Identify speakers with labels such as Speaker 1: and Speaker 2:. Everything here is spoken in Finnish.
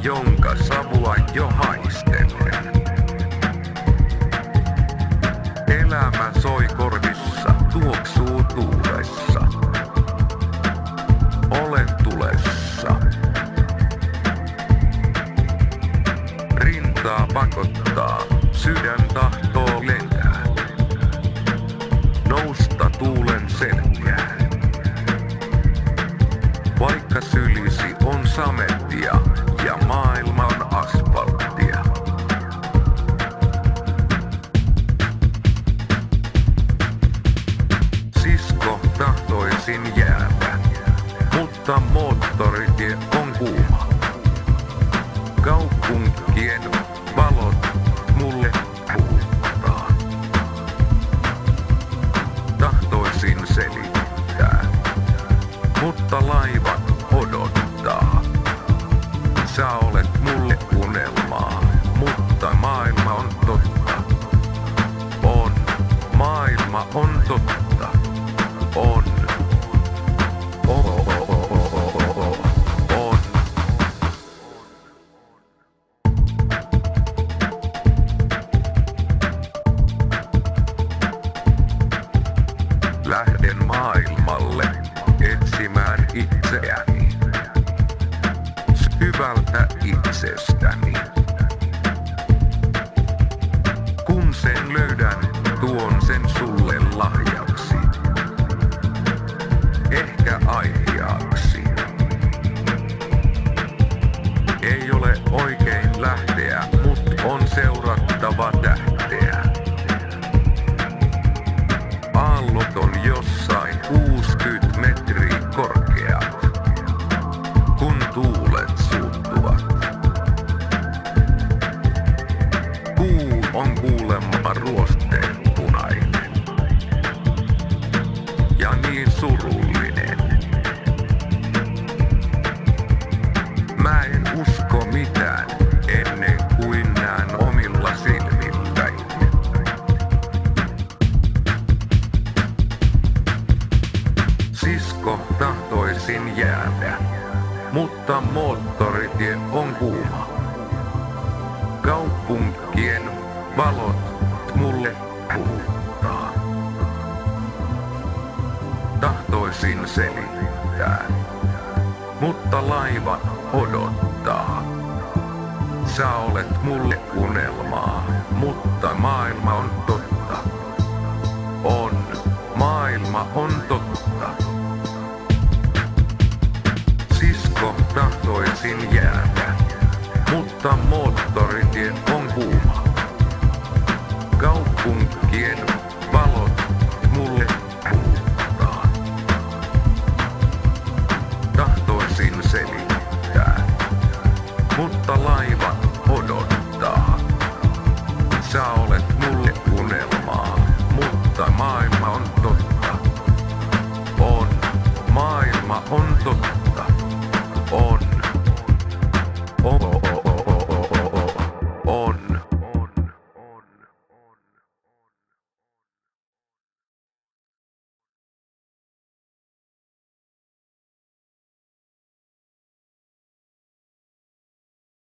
Speaker 1: jonka savua jo haistelen. Elämä soi korvissa, tuoksuu tuulessa. Olen tulessa. Rintaa pakottaa, sydän tahtoo lentää. Nousta tuulen selkään. Vaikka sylisi on samettia ja maailma on asfalttia. Sisko tahtoisin jäädä, mutta moottoritie on kuuma. Kaupunkien valot mulle puhuttaa. Tahtoisin selittää, mutta laivat odottaa. Sä olet mulle unelmaa, mutta maailma on totta. On, maailma on totta. On. On. Lähden maailmalle etsimään itseäni, syvältä itsestäni. Kun sen löydän, tuon sen sulle lahjaksi, ehkä aiheaksi. Ei ole oikein lähteä, mut on seurattava tähteä. Aallot on jossain 60 metriä korkeat, kun tuulet suuttuvat. Kuu on kuulemma ruosteen punainen ja niin surullinen. Mä en usko mitään ennen kuin näen omilla silmilläni. Sisko tahtoisin jäädä, mutta moottoritie on kuuma. Kaupunkien valot mulle puhuttaa. Tahtoisin selittää, mutta laivat odottaa. Sä olet mulle unelmaa, mutta maailma on totta. On, maailma on totta. Sisko tahtoisin jäädä, mutta moottoritie on kuuma. Kaupunkien valot mulle puhuttaa. Tahtoisin selittää, mutta laivat odottaa. Sä olet mulle unelmaa, mutta maailma on totta. On, maailma on totta.